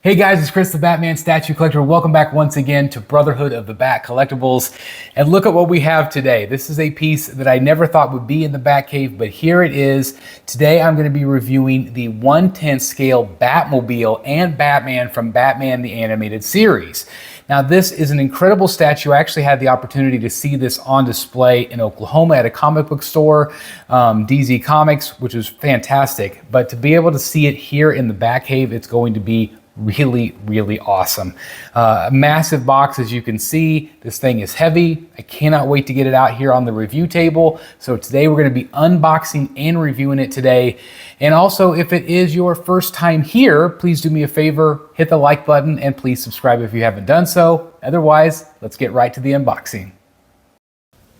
Hey guys, it's Chris the Batman Statue Collector. Welcome back once again to Brotherhood of the Bat Collectibles. And look at what we have today. This is a piece that I never thought would be in the Batcave, but here it is. Today I'm going to be reviewing the 1/10 scale Batmobile and Batman from Batman the Animated Series. Now this is an incredible statue. I actually had the opportunity to see this on display in Oklahoma at a comic book store, DZ Comics, which was fantastic. But to be able to see it here in the Batcave, it's going to be really awesome. A massive box, as you can see. This thing is heavy. I cannot wait to get it out here on the review table. So today we're going to be unboxing and reviewing it today. And also, if it is your first time here, please do me a favor, hit the like button and please subscribe if you haven't done so. Otherwise, let's get right to the unboxing.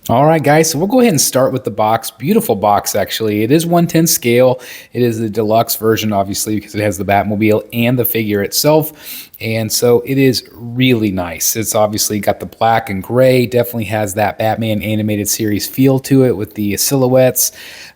All right, guys, so we'll go ahead and start with the box. Beautiful box, actually. It is 1/10 scale. It is the deluxe version, obviously, because it has the Batmobile and the figure itself. And so it is really nice. It's obviously got the black and gray, definitely has that Batman animated series feel to it with the silhouettes.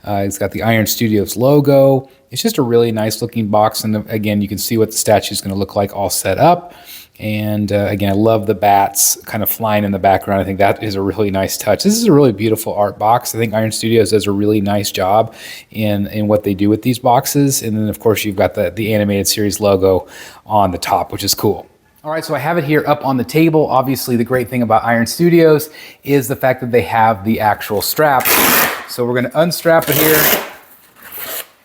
It's got the Iron Studios logo. It's just a really nice looking box. And again, you can see what the statue is going to look like all set up. And again, I love the bats kind of flying in the background. I think that is a really nice touch. This is a really beautiful art box. I think Iron Studios does a really nice job in what they do with these boxes. And then, of course, you've got the animated series logo on the top, which is cool. All right, so I have it here up on the table. Obviously, the great thing about Iron Studios is the fact that they have the actual strap. So we're going to unstrap it here,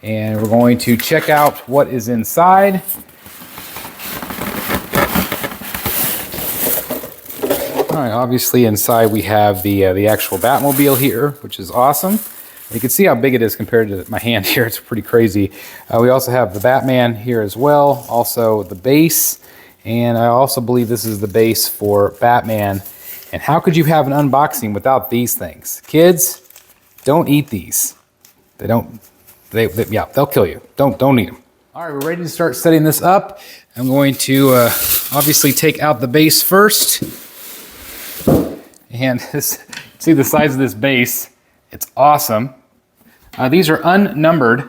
and we're going to check out what is inside. All right, obviously inside we have the actual Batmobile here, which is awesome. You can see how big it is compared to my hand here. It's pretty crazy. We also have the Batman here as well, also the base, and I also believe this is the base for Batman. And how could you have an unboxing without these things? Kids, don't eat these. Yeah, they'll kill you. Don't eat them. All right, we're ready to start setting this up. I'm going to obviously take out the base first. And see the size of this base. It's awesome. These are unnumbered.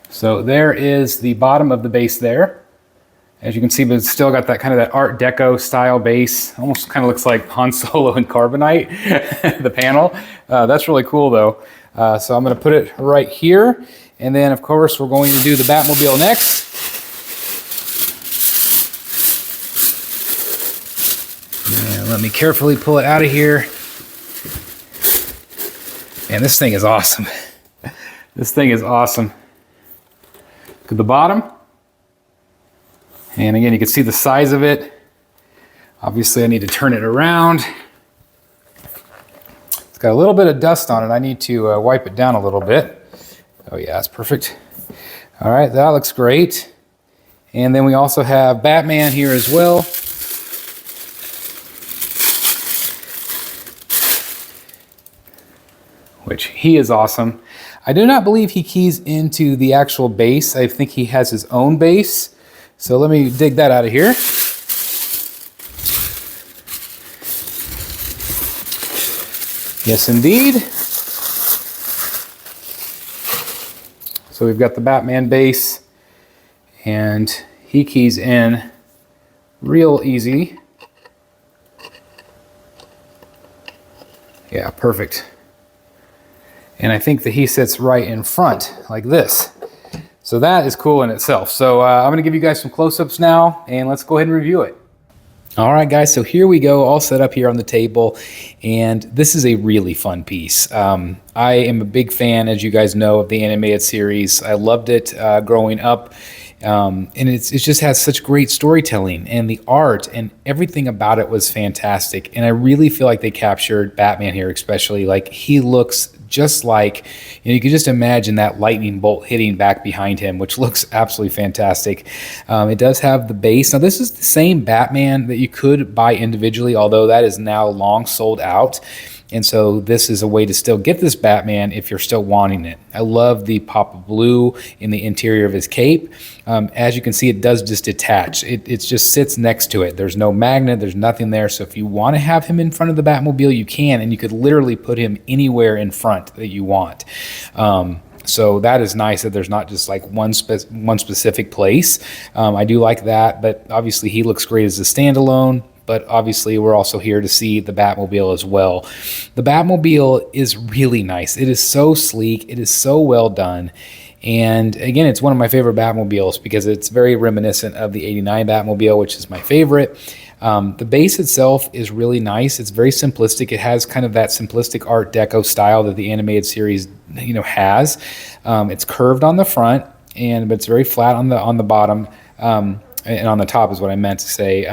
So there is the bottom of the base there. As you can see, but it's still got that kind of that Art Deco style base. Almost kind of looks like Han Solo and Carbonite, the panel. That's really cool though. So I'm going to put it right here. And then of course we're going to do the Batmobile next. Let me carefully pull it out of here. Man, this thing is awesome. This thing is awesome. Look at the bottom. And again, you can see the size of it. Obviously, I need to turn it around. It's got a little bit of dust on it. I need to wipe it down a little bit. Oh yeah, that's perfect. All right, that looks great. And then we also have Batman here as well. Which he is awesome. I do not believe he keys into the actual base. I think he has his own base. So let me dig that out of here. Yes, indeed. So we've got the Batman base, and he keys in real easy. Yeah, perfect. And I think that he sits right in front like this. So that is cool in itself. So I'm going to give you guys some close-ups now, and let's go ahead and review it. All right, guys, so here we go, all set up here on the table, and this is a really fun piece. I am a big fan, as you guys know, of the animated series. I loved it growing up. And it just has such great storytelling, and the art and everything about it was fantastic. And I really feel like they captured Batman here, especially. Like, he looks just like, you can just imagine that lightning bolt hitting back behind him, which looks absolutely fantastic. It does have the base. Now, this is the same Batman that you could buy individually, although that is now long sold out. And so this is a way to still get this Batman if you're still wanting it. I love the pop of blue in the interior of his cape. As you can see, it does just detach. It just sits next to it. There's no magnet. There's nothing there. So if you want to have him in front of the Batmobile, you can. And you could literally put him anywhere in front that you want. So that is nice that there's not just like one specific place. I do like that, but obviously he looks great as a standalone. But obviously we're also here to see the Batmobile as well. The Batmobile is really nice. It is so sleek. It is so well done. And again, it's one of my favorite Batmobiles because it's very reminiscent of the '89 Batmobile, which is my favorite. The base itself is really nice. It's very simplistic. It has kind of that simplistic Art Deco style that the animated series, has. It's curved on the front, but it's very flat on the bottom. And on the top is what I meant to say.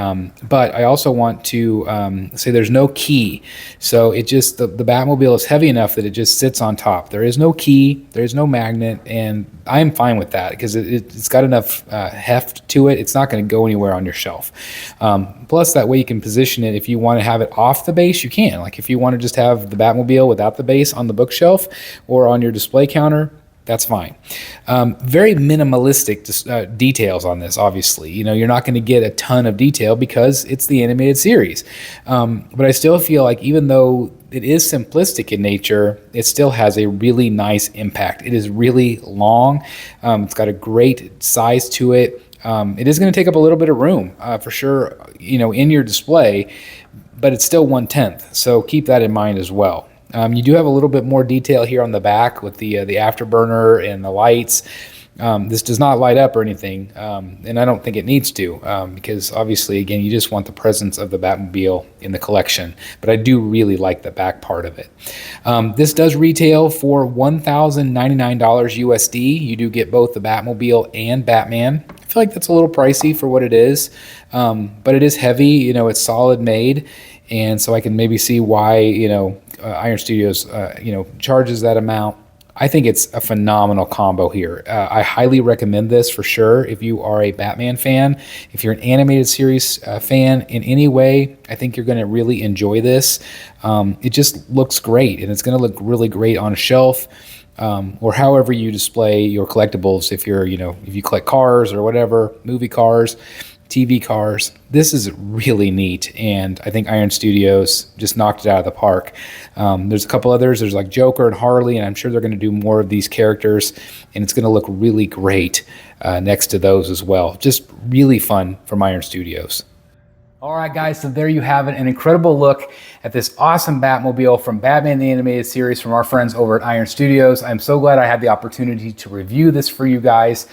But I also want to say there's no key. So it just, the Batmobile is heavy enough that it just sits on top. There is no key, there's no magnet, and I'm fine with that because it's got enough heft to it. It's not gonna go anywhere on your shelf. Plus that way you can position it. If you wanna have it off the base, you can. Like if you wanna just have the Batmobile without the base on the bookshelf or on your display counter, that's fine. Very minimalistic details on this, obviously. You're not going to get a ton of detail because it's the animated series. But I still feel like even though it is simplistic in nature, it still has a really nice impact. It is really long. It's got a great size to it. It is going to take up a little bit of room for sure, in your display, but it's still 1/10. So keep that in mind as well. You do have a little bit more detail here on the back with the afterburner and the lights. This does not light up or anything, and I don't think it needs to because obviously, again, you just want the presence of the Batmobile in the collection. But I do really like the back part of it. This does retail for $1,099 USD. You do get both the Batmobile and Batman. I feel like that's a little pricey for what it is, but it is heavy. It's solid made, and so I can maybe see why Iron Studios charges that amount. I think it's a phenomenal combo here. I highly recommend this for sure if you are a Batman fan. If you're an animated series fan in any way, I think you're going to really enjoy this. It just looks great, and it's going to look really great on a shelf. Or however you display your collectibles, if you collect cars or whatever, movie cars, TV cars. This is really neat, and I think Iron Studios just knocked it out of the park. There's a couple others. There's like Joker and Harley, and I'm sure they're going to do more of these characters, and it's going to look really great next to those as well. Just really fun from Iron Studios. All right, guys, so there you have it, an incredible look at this awesome Batmobile from Batman the Animated Series from our friends over at Iron Studios. I'm so glad I had the opportunity to review this for you guys.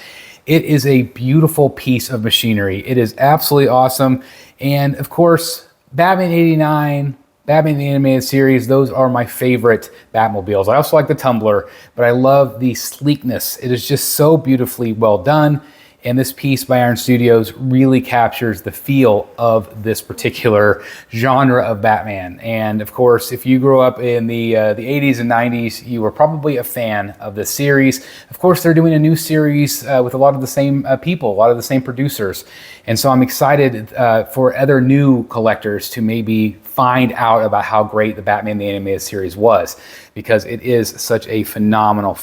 It is a beautiful piece of machinery. It is absolutely awesome. And of course, Batman '89, Batman the Animated Series, those are my favorite Batmobiles. I also like the Tumbler, but I love the sleekness. It is just so beautifully well done. And this piece by Iron Studios really captures the feel of this particular genre of Batman. And of course, if you grew up in the 80s and 90s, you were probably a fan of this series. Of course, they're doing a new series with a lot of the same people, a lot of the same producers. And so I'm excited for other new collectors to maybe find out about how great the Batman the Animated Series was, because it is such a phenomenal,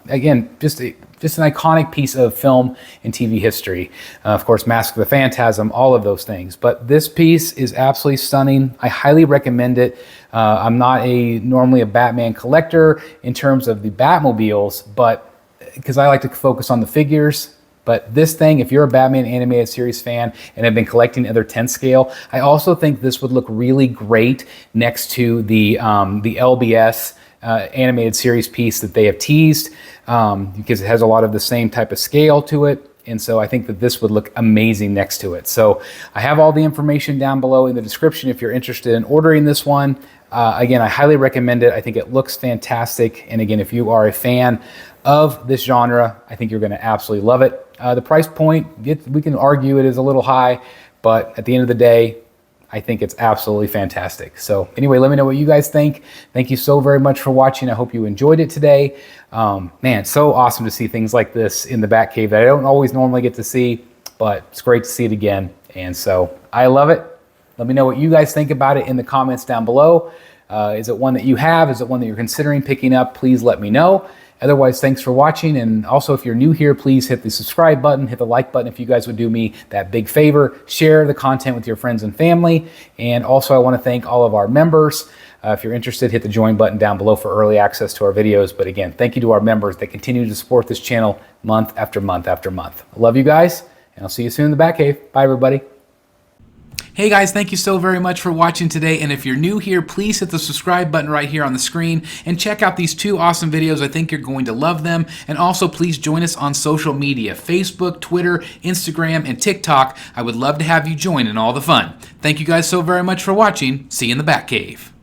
again, just an iconic piece of film and TV history. Of course, Mask of the Phantasm, all of those things. But this piece is absolutely stunning. I highly recommend it. I'm not normally a Batman collector in terms of the Batmobiles, but because I like to focus on the figures. But this thing, if you're a Batman Animated Series fan and have been collecting other 10 scale, I also think this would look really great next to the LBS animated series piece that they have teased, because it has a lot of the same type of scale to it. And so I think that this would look amazing next to it. So I have all the information down below in the description if you're interested in ordering this one. Again, I highly recommend it. I think it looks fantastic. And again, if you are a fan of this genre, I think you're going to absolutely love it. The price point, we can argue it is a little high, but at the end of the day, I think it's absolutely fantastic. So anyway, let me know what you guys think. Thank you so very much for watching. I hope you enjoyed it today. Man, so awesome to see things like this in the Batcave that I don't always normally get to see, but it's great to see it again. And so I love it. Let me know what you guys think about it in the comments down below. Is it one that you have? Is it one that you're considering picking up? Please let me know. Otherwise, thanks for watching. And also, if you're new here, please hit the subscribe button, hit the like button if you guys would do me that big favor. Share the content with your friends and family. And also, I want to thank all of our members. If you're interested, hit the join button down below for early access to our videos. But again, thank you to our members that continue to support this channel month after month after month. I love you guys, and I'll see you soon in the Batcave. Bye, everybody. Hey guys, thank you so very much for watching today. And if you're new here, please hit the subscribe button right here on the screen and check out these two awesome videos. I think you're going to love them. And also please join us on social media, Facebook, Twitter, Instagram, and TikTok. I would love to have you join in all the fun. Thank you guys so very much for watching. See you in the Batcave.